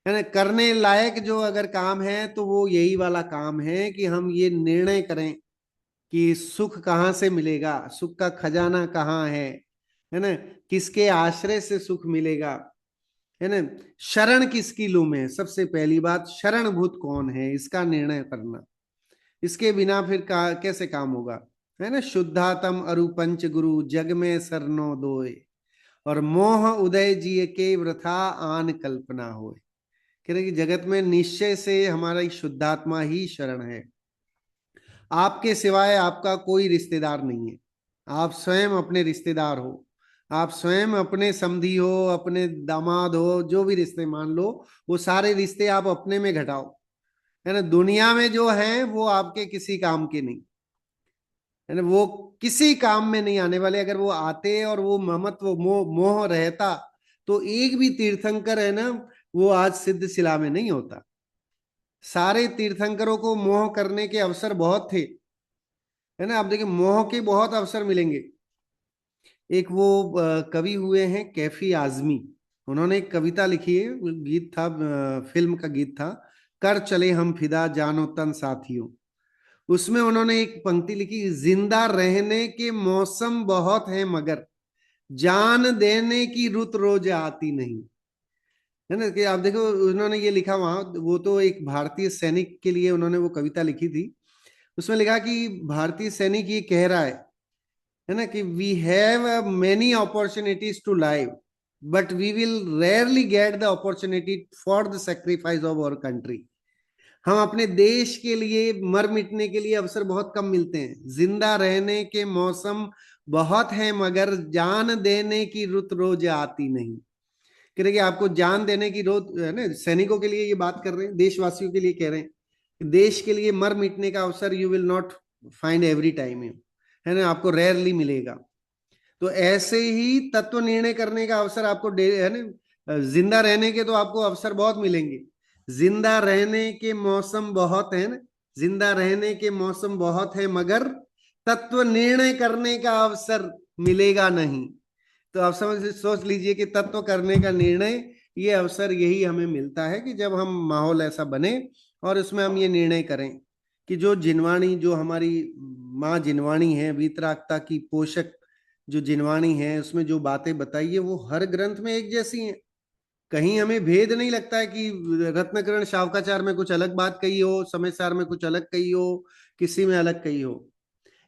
ना, करने लायक जो अगर काम है तो वो यही वाला काम है कि हम ये निर्णय करें कि सुख कहाँ से मिलेगा, सुख का खजाना कहाँ है ना, किसके आश्रय से सुख मिलेगा, है ना, शरण किसकी लूं मैं, सबसे पहली बात शरणभूत कौन है, इसका निर्णय करना। इसके बिना फिर कैसे काम होगा, है ना। शुद्धातम अरु पंच गुरु जग में सरनो दोए, और मोह उदय जी के वृथा आन कल्पना होए। कह रहे कि जगत में निश्चय से हमारा शुद्धात्मा ही शरण है। आपके सिवाय आपका कोई रिश्तेदार नहीं है, आप स्वयं अपने रिश्तेदार हो, आप स्वयं अपने समधी हो, अपने दामाद हो, जो भी रिश्ते मान लो, वो सारे रिश्ते आप अपने में घटाओ, है ना। दुनिया में जो है वो आपके किसी काम के नहीं, है ना, वो किसी काम में नहीं आने वाले। अगर वो आते और वो ममत्व मोह रहता, तो एक भी तीर्थंकर, है ना, वो आज सिद्ध शिला में नहीं होता। सारे तीर्थंकरों को मोह करने के अवसर बहुत थे, है ना। आप देखिए मोह के बहुत अवसर मिलेंगे। एक वो कवि हुए हैं कैफी आजमी, उन्होंने एक कविता लिखी है, वो गीत था, फिल्म का गीत था, कर चले हम फिदा जानो तन साथियों। उसमें उन्होंने एक पंक्ति लिखी, जिंदा रहने के मौसम बहुत है मगर जान देने की रुत रोज आती नहीं, है ना। कि आप देखो उन्होंने ये लिखा वहां, वो तो एक भारतीय सैनिक के लिए उन्होंने वो कविता लिखी थी। उसमें लिखा कि भारतीय सैनिक ये कह रहा है ना, कि we have many opportunities to live, but we will rarely get the opportunity for the sacrifice of our country. हम अपने देश के लिए मर मिटने के लिए अवसर बहुत कम मिलते हैं। जिंदा रहने के मौसम बहुत है मगर जान देने की रुत रोज आती नहीं। कह रहे कि आपको जान देने की रोज, है ना, सैनिकों के लिए ये बात कर रहे हैं, देशवासियों के लिए कह रहे हैं कि देश के लिए मर मिटने का अवसर you will not find every time, है ना, आपको रेयरली मिलेगा। तो ऐसे ही तत्व निर्णय करने का अवसर आपको है ना, जिंदा रहने के तो आपको अवसर बहुत मिलेंगे। जिंदा रहने के मौसम बहुत है ना, जिंदा रहने के मौसम बहुत है मगर तत्व निर्णय करने का अवसर मिलेगा नहीं। तो आप समझ सोच लीजिए कि तत्व करने का निर्णय, ये अवसर यही हमें मिलता है कि जब हम माहौल ऐसा बने और उसमें हम ये निर्णय करें कि जो जिनवाणी, जो हमारी माँ जिनवाणी है, वीतरागता की पोषक जो जिनवाणी है, उसमें जो बातें बताई है वो हर ग्रंथ में एक जैसी हैं। कहीं हमें भेद नहीं लगता है कि रत्नकरण शावकाचार में कुछ अलग बात कही हो, समयसार में कुछ अलग कही हो, किसी में अलग कही हो।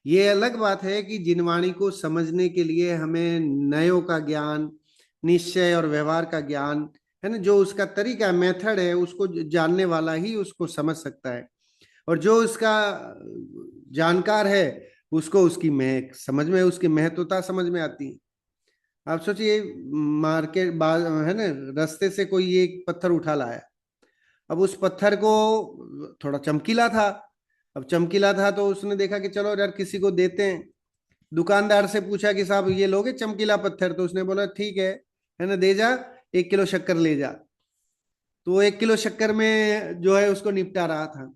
ये अलग बात है कि जिनवाणी को समझने के लिए हमें नयों का ज्ञान, निश्चय और व्यवहार का ज्ञान, है ना, जो उसका तरीका मेथड है, उसको जानने वाला ही उसको समझ सकता है। और जो इसका जानकार है, उसको उसकी महक समझ में, उसकी महत्वता समझ में आती है। आप सोचिए, मार्केट है ना, रास्ते से कोई एक पत्थर उठा लाया। अब उस पत्थर को, थोड़ा चमकीला था, अब चमकीला था तो उसने देखा कि चलो यार किसी को देते हैं। दुकानदार से पूछा कि साहब ये लोगे चमकीला पत्थर? तो उसने बोला ठीक है ना, दे जा, 1 किलो शक्कर ले जा। तो वो 1 किलो शक्कर में जो है उसको निपटा रहा था।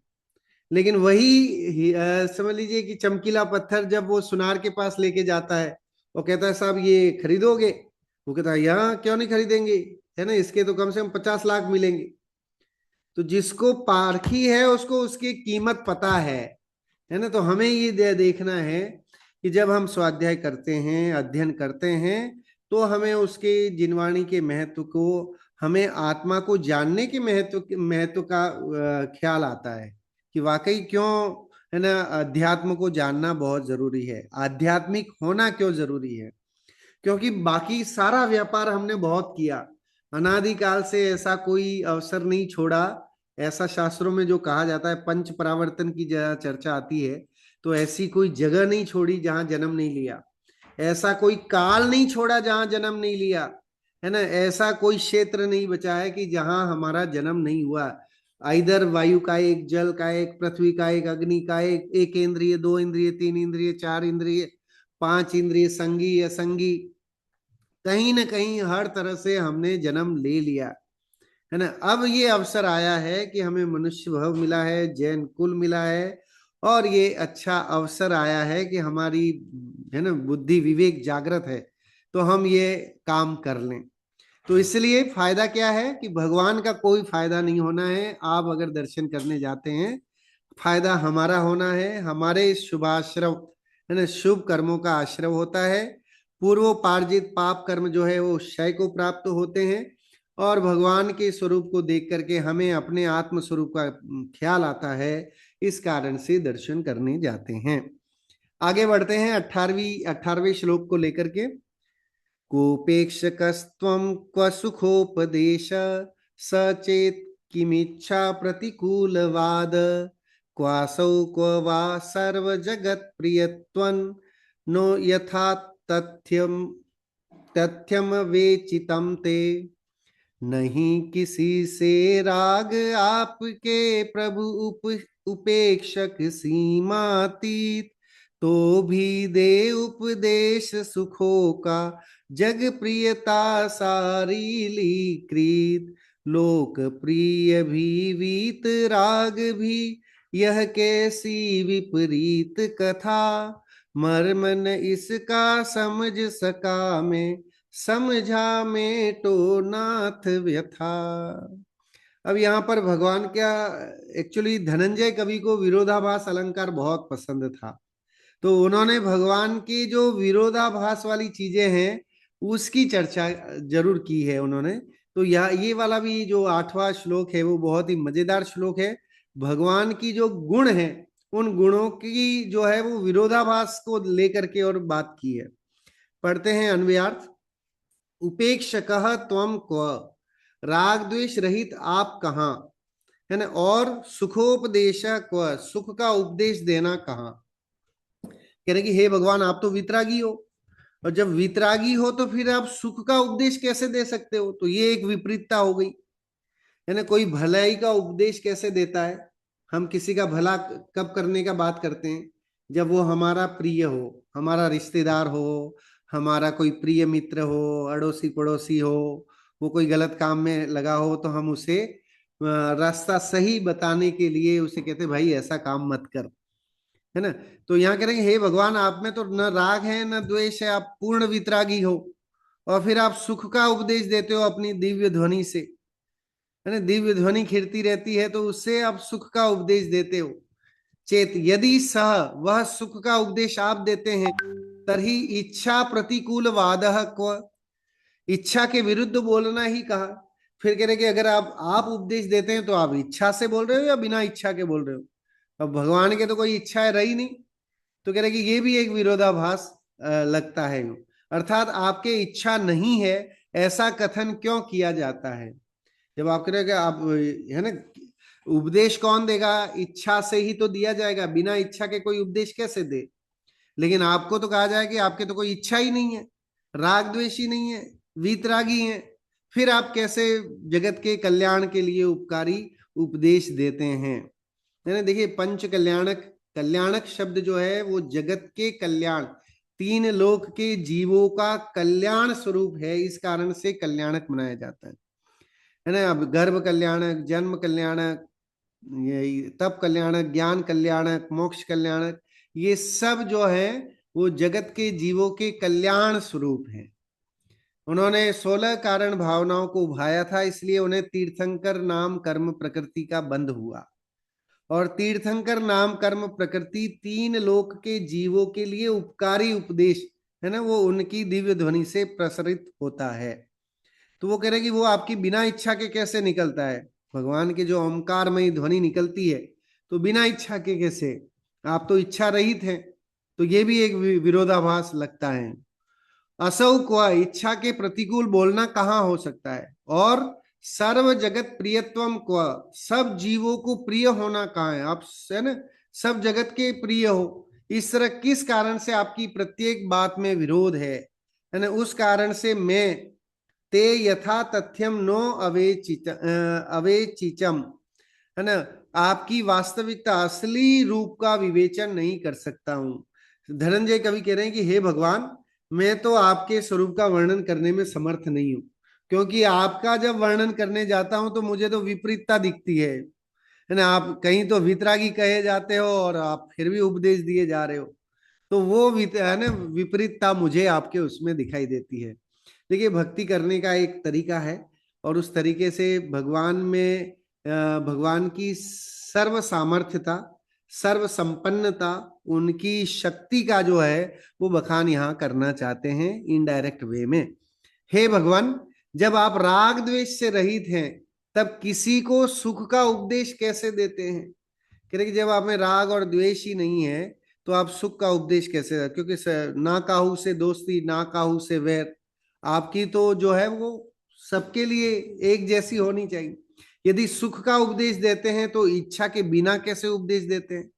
लेकिन वही समझ लीजिए कि चमकीला पत्थर जब वो सुनार के पास लेके जाता है, वो कहता है साहब ये खरीदोगे? वो कहता है यहाँ क्यों नहीं खरीदेंगे, है ना, इसके तो कम से कम 50 लाख मिलेंगे। तो जिसको पारखी है उसको उसकी कीमत पता है ना। तो हमें ये देखना है कि जब हम स्वाध्याय करते हैं, अध्ययन करते हैं, तो हमें उसके जिनवाणी के महत्व को, हमें आत्मा को जानने के महत्व का ख्याल आता है कि वाकई क्यों, है ना, अध्यात्म को जानना बहुत जरूरी है, आध्यात्मिक होना क्यों जरूरी है। क्योंकि बाकी सारा व्यापार हमने बहुत किया, अनादिकाल से ऐसा कोई अवसर नहीं छोड़ा। ऐसा शास्त्रों में जो कहा जाता है, पंच परावर्तन की चर्चा आती है, तो ऐसी कोई जगह नहीं छोड़ी जहां जन्म नहीं लिया, ऐसा कोई काल नहीं छोड़ा जहां जन्म नहीं लिया, है ना, ऐसा कोई क्षेत्र नहीं बचा है कि जहां हमारा जन्म नहीं हुआ। इधर वायु का एक, जल का एक, पृथ्वी का एक, अग्नि का एक इंद्रिय, 2 इंद्रिय, 3 इंद्रिय, 4 इंद्रिय, 5 इंद्रिय, संगी असंगी, कहीं ना कहीं हर तरह से हमने जन्म ले लिया, है ना। अब ये अवसर आया है कि हमें मनुष्य भव मिला है, जैन कुल मिला है, और ये अच्छा अवसर आया है कि हमारी, है ना, बुद्धि विवेक जागृत है, तो हम ये काम कर लें। तो इसलिए फायदा क्या है कि भगवान का कोई फायदा नहीं होना है। आप अगर दर्शन करने जाते हैं, फायदा हमारा होना है, हमारे शुभाश्रव, है ना, शुभ कर्मों का आश्रव होता है। पूर्वोपार्जित पाप कर्म जो है वो क्षय को प्राप्त होते हैं, और भगवान के स्वरूप को देख करके हमें अपने आत्म स्वरूप का ख्याल आता है। इस कारण से दर्शन करने जाते हैं। आगे बढ़ते हैं 18वें श्लोक को लेकर के। कोपेक्षकस्त्वं क्व सुखोपदेश, सचेत किमिच्छा प्रतिकूलवाद, क्वासौ क्व वा सर्वजगत्प्रियत्वं, नो यथा तथ्यम तथ्यम वेचितम ते। नहीं किसी से राग आपके प्रभु, उपेक्षक सीमातीत, तो भी दे उपदेश सुखों का, जग प्रियता सारी लीकृत, लोक प्रिय भी वीत राग भी, यह कैसी विपरीत कथा, मर्मन इसका समझ सका मैं, समझा में तो नाथ व्यथा। अब यहाँ पर भगवान क्या, एक्चुअली धनंजय कवि को विरोधाभास अलंकार बहुत पसंद था, तो उन्होंने भगवान की जो विरोधाभास वाली चीजें हैं उसकी चर्चा जरूर की है उन्होंने। तो यह ये वाला भी जो 8वां श्लोक है वो बहुत ही मजेदार श्लोक है। भगवान की जो गुण है, उन गुणों की जो है वो विरोधाभास को लेकर के और बात की है। पढ़ते हैं अन्वयार्थ। उपेक्षक त्वम क्व, राग द्वेष रहित आप कहाँ, है ना, और सुखोपदेश क्व, सुख का उपदेश देना कहाँ। कह रहे कि हे भगवान आप तो वितरागी हो, और जब वितरागी हो तो फिर आप सुख का उपदेश कैसे दे सकते हो? तो ये एक विपरीतता हो गई, है ना। कोई भलाई का उपदेश कैसे देता है? हम किसी का भला कब करने का बात करते हैं? जब वो हमारा प्रिय हो, हमारा रिश्तेदार हो, हमारा कोई प्रिय मित्र हो, अड़ोसी पड़ोसी हो, वो कोई गलत काम में लगा हो, तो हम उसे रास्ता सही बताने के लिए उसे कहते भाई ऐसा काम मत कर, है ना। तो यहाँ कह रहे हैं हे भगवान आप में तो न राग है न द्वेष है, आप पूर्ण वितरागी हो, और फिर आप सुख का उपदेश देते हो अपनी दिव्य ध्वनि से, है ना, दिव्य ध्वनि खिड़ती रहती है तो उससे आप सुख का उपदेश देते हो। चेत यदि सह, वह सुख का उपदेश आप देते हैं, तरही इच्छा प्रतिकूल वाद क्व, इच्छा के विरुद्ध बोलना ही कहा। फिर कह रहे कि अगर आप उपदेश देते हैं तो आप इच्छा से बोल रहे हो या बिना इच्छा के बोल रहे हो? अब भगवान के तो कोई इच्छा रही नहीं, तो कह रहे कि ये भी एक विरोधाभास लगता है। अर्थात आपके इच्छा नहीं है, ऐसा कथन क्यों किया जाता है? जब आप कह रहे कि आप, है ना, उपदेश कौन देगा? इच्छा से ही तो दिया जाएगा, बिना इच्छा के कोई उपदेश कैसे दे? लेकिन आपको तो कहा जाए कि आपके तो कोई इच्छा ही नहीं है, राग द्वेषी नहीं है, वीतरागी हैं, फिर आप कैसे जगत के कल्याण के लिए उपकारी उपदेश देते हैं? है ना? देखिए, पंच कल्याणक, कल्याणक शब्द जो है वो जगत के कल्याण, तीन लोक के जीवों का कल्याण स्वरूप है, इस कारण से कल्याणक मनाया जाता है ना? अब गर्भ कल्याणक, जन्म कल्याणक, ये तप कल्याणक, ज्ञान कल्याणक, मोक्ष कल्याणक, ये सब जो है वो जगत के जीवों के कल्याण स्वरूप है। उन्होंने 16 कारण भावनाओं को उभाया था, इसलिए उन्हें तीर्थंकर नाम कर्म प्रकृति का बंध हुआ। और तीर्थंकर नाम कर्म प्रकृति तीन लोक के जीवों के लिए उपकारी उपदेश, है ना, वो उनकी दिव्य ध्वनि से प्रसरित होता है। तो वो कह रहे कि वो आपकी बिना इच्छा के कैसे निकलता है? भगवान की जो ओंकारमयी ध्वनि निकलती है तो बिना इच्छा के कैसे? आप तो इच्छा रहित हैं। तो ये भी एक विरोधाभास लगता है। असौ क्व, इच्छा के प्रतिकूल बोलना कहाँ हो सकता है? और सर्व जगत प्रियत्वम क्व, सब जीवों को प्रिय होना कहाँ है? आप, है ना, सब जगत के प्रिय हो, इस तरह किस कारण से आपकी प्रत्येक बात में विरोध है ना? उस कारण से मैं ते यथा तथ्यम नो अवेचिचम, है ना, आपकी वास्तविकता असली रूप का विवेचन नहीं कर सकता हूं। धनंजय कवि कह रहे हैं कि हे भगवान, मैं तो आपके स्वरूप का वर्णन करने में समर्थ नहीं हूं, क्योंकि आपका जब वर्णन करने जाता हूं तो मुझे तो विपरीतता दिखती है ना? आप कहीं तो वितरागी कहे जाते हो और आप फिर भी उपदेश दिए जा रहे हो। तो वो है ना, विपरीतता मुझे आपके उसमें दिखाई देती है। देखिए, भक्ति करने का एक तरीका है, और उस तरीके से भगवान में भगवान की सर्व सामर्थ्यता, सर्व संपन्नता, उनकी शक्ति का जो है वो बखान यहाँ करना चाहते हैं इनडायरेक्ट वे में। हे भगवान, जब आप राग द्वेष से रहित हैं तब किसी को सुख का उपदेश कैसे देते हैं? कह रहे कि जब आप में राग और द्वेष ही नहीं है तो आप सुख का उपदेश कैसे देते? क्योंकि ना काहू से दोस्ती, ना काहू से वैर, आपकी तो जो है वो सबके लिए एक जैसी होनी चाहिए। यदि सुख का उपदेश देते हैं तो इच्छा के बिना कैसे उपदेश देते हैं?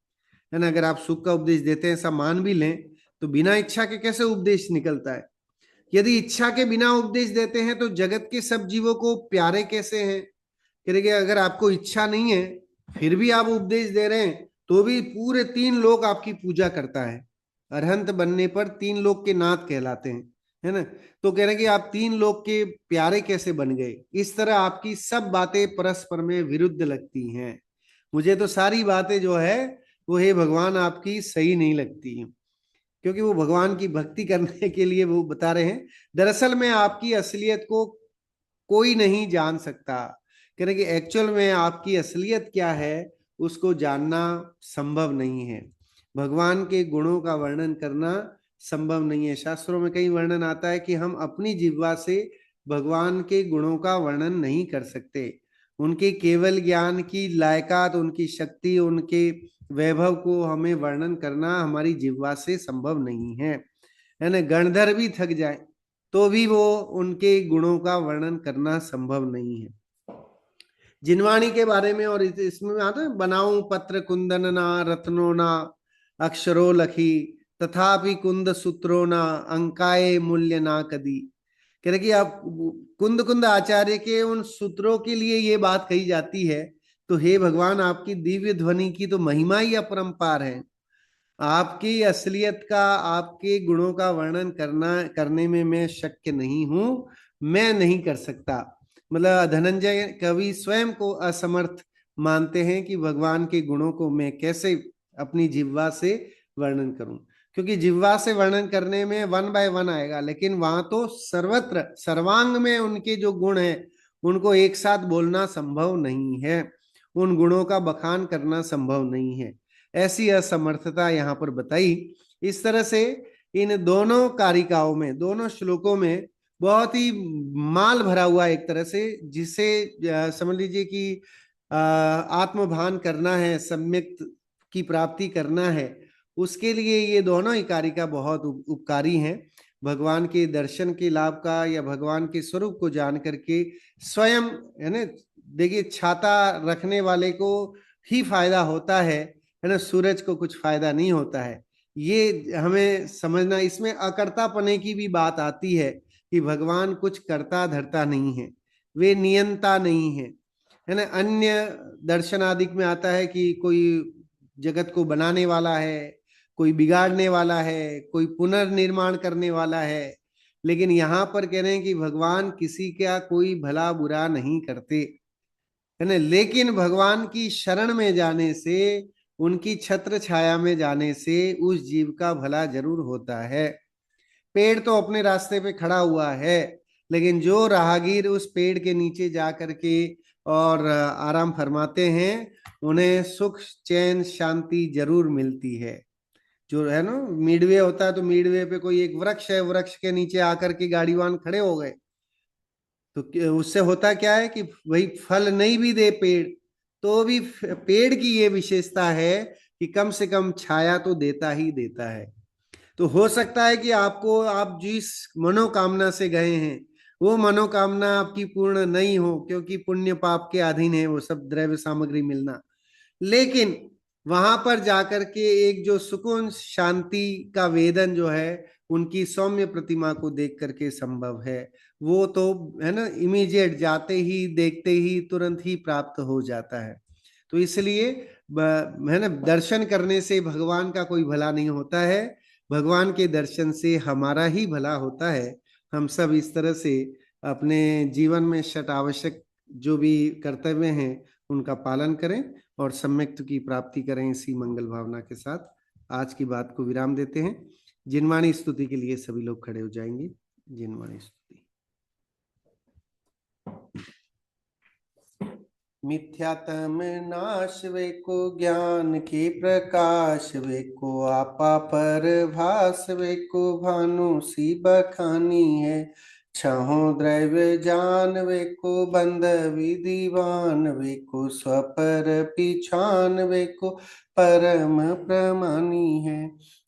है ना? अगर आप सुख का उपदेश देते हैं ऐसा मान भी लें तो बिना इच्छा के कैसे उपदेश निकलता है? यदि इच्छा के बिना उपदेश देते हैं तो जगत के सब जीवों को प्यारे कैसे हैं? कह रहे कि अगर आपको इच्छा नहीं है फिर भी आप उपदेश दे रहे हैं तो भी पूरे तीन लोग आपकी पूजा करता है। अरहंत बनने पर तीन लोग के नाथ कहलाते हैं, है ना? तो कह रहे कि आप तीन लोग के प्यारे कैसे बन गए? इस तरह आपकी सब बातें परस्पर में विरुद्ध लगती हैं। मुझे तो सारी बातें जो है वो, हे भगवान, आपकी सही नहीं लगती, क्योंकि वो भगवान की भक्ति करने के लिए वो बता रहे हैं। दरअसल में आपकी असलियत को कोई नहीं जान सकता। कह रहे कि एक्चुअल में आपकी असलियत क्या है उसको जानना संभव नहीं है। भगवान के गुणों का वर्णन करना संभव नहीं है। शास्त्रों में कई वर्णन आता है कि हम अपनी जिह्वा से भगवान के गुणों का वर्णन नहीं कर सकते। उनके केवल ज्ञान की लायकात, उनकी शक्ति, उनके वैभव को हमें वर्णन करना हमारी जिह्वा से संभव नहीं है ना? गणधर भी थक जाए तो भी वो उनके गुणों का वर्णन करना संभव नहीं है। जिनवाणी के बारे में, और इसमें आता है, बनाऊं पत्र कुंदन ना, रत्नो ना, अक्षरो लखी, तथापि कुंद सूत्रो ना, अंकाए मूल्य ना कदी। कह रहे कि आप कुंद कुंद आचार्य के उन सूत्रों के लिए ये बात कही जाती है, तो हे भगवान, आपकी दिव्य ध्वनि की तो महिमा ही अपरंपार है। आपकी असलियत का, आपके गुणों का वर्णन करने में मैं शक्य नहीं हूं, मैं नहीं कर सकता। मतलब धनंजय कवि स्वयं को असमर्थ मानते हैं कि भगवान के गुणों को मैं कैसे अपनी जिह्वा से वर्णन करूं, क्योंकि जिह्वा से वर्णन करने में वन बाय वन आएगा, लेकिन वहां तो सर्वत्र सर्वांग में उनके जो गुण हैं उनको एक साथ बोलना संभव नहीं है, उन गुणों का बखान करना संभव नहीं है। ऐसी असमर्थता यहाँ पर बताई। इस तरह से इन दोनों कारिकाओं में, दोनों श्लोकों में बहुत ही माल भरा हुआ एक तरह से, जिसे समझ लीजिए कि आत्मभान करना है, सम्यक की प्राप्ति करना है, उसके लिए ये दोनों ही कारिका बहुत उपकारी हैं। भगवान के दर्शन के लाभ का या भगवान के स्वरूप को जान करके स्वयं, है ना, देखिए छाता रखने वाले को ही फायदा होता है ना? सूरज को कुछ फायदा नहीं होता है। ये हमें समझना, इसमें अकर्तापने की भी बात आती है कि भगवान कुछ करता धरता नहीं है, वे नियंता नहीं है ना। अन्य दर्शन आदि में आता है कि कोई जगत को बनाने वाला है, कोई बिगाड़ने वाला है, कोई पुनर्निर्माण करने वाला है, लेकिन यहाँ पर कह रहे हैं कि भगवान किसी का कोई भला बुरा नहीं करते, है ना। लेकिन भगवान की शरण में जाने से, उनकी छत्र छाया में जाने से उस जीव का भला जरूर होता है। पेड़ तो अपने रास्ते पे खड़ा हुआ है, लेकिन जो राहगीर उस पेड़ के नीचे जा करके और आराम फरमाते हैं, उन्हें सुख चैन शांति जरूर मिलती है। जो है ना, मिडवे होता है, तो मिडवे पे कोई एक वृक्ष है, वृक्ष के नीचे आकर के गाड़ीवान खड़े हो गए, तो उससे होता क्या है कि वही फल नहीं भी दे पेड़, तो भी पेड़ की ये विशेषता है कि कम से कम छाया तो देता ही देता है। तो हो सकता है कि आपको, आप जिस मनोकामना से गए हैं वो मनोकामना आपकी पूर्ण नहीं हो, क्योंकि पुण्य पाप के अधीन है वो सब द्रव्य सामग्री मिलना, लेकिन वहां पर जाकर के एक जो सुकून शांति का वेदन जो है, उनकी सौम्य प्रतिमा को देख करके संभव है। वो तो है ना, इमीडिएट जाते ही देखते ही तुरंत ही प्राप्त हो जाता है। तो इसलिए है ना, दर्शन करने से भगवान का कोई भला नहीं होता है, भगवान के दर्शन से हमारा ही भला होता है। हम सब इस तरह से अपने जीवन में षट आवश्यक जो भी कर्तव्य हैं उनका पालन करें और सम्यक्त की प्राप्ति करें। इसी मंगल भावना के साथ आज की बात को विराम देते हैं। जिनवाणी स्तुति के लिए सभी लोग खड़े हो जाएंगे। जिनवाणी स्तुति। मिथ्यातम नाश वे को ज्ञान के प्रकाश, वे को आपा पर भास, वे को भानु सी बखानी है। छहों द्रव्य जान, वे को बंध विधिवान, वे को स्वपर पिछान, वे को परम प्रमानी है।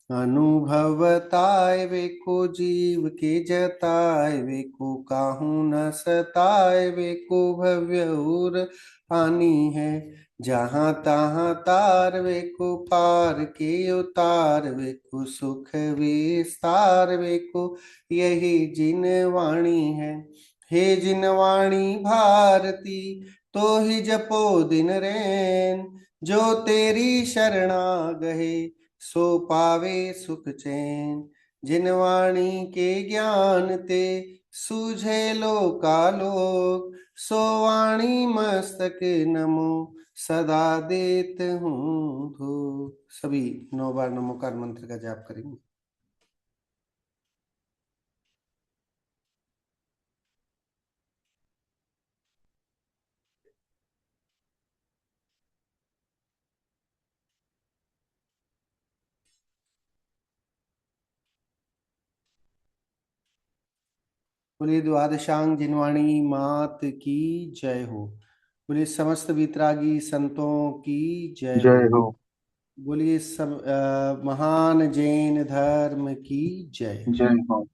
अनुभवताय वे को जीव के जताय, वे को काहू न सताय, वे को भव्य उर पानी है। जहाँ तहाँ तार, वे को पार के उतार, वे को सुख विस्तार, वे को यही जिन वाणी है। हे जिन वाणी भारती, तो ही जपो दिन रैन, जो तेरी शरणा गहे, सो पावे सुख चैन। जिन वाणी के ज्ञान ते, सूझे लोकालोक, सो वाणी मस्तक नमो, सदा देत हूँ धूप। सभी 9 बार नमोकार मंत्र का जाप करेंगे। बोलिए द्वादशांग जिनवाणी मात की जय हो। बोलिए समस्त वितरागी संतों की जय हो। जय हो। बोलिए सब महान जैन धर्म की जय। जय हो।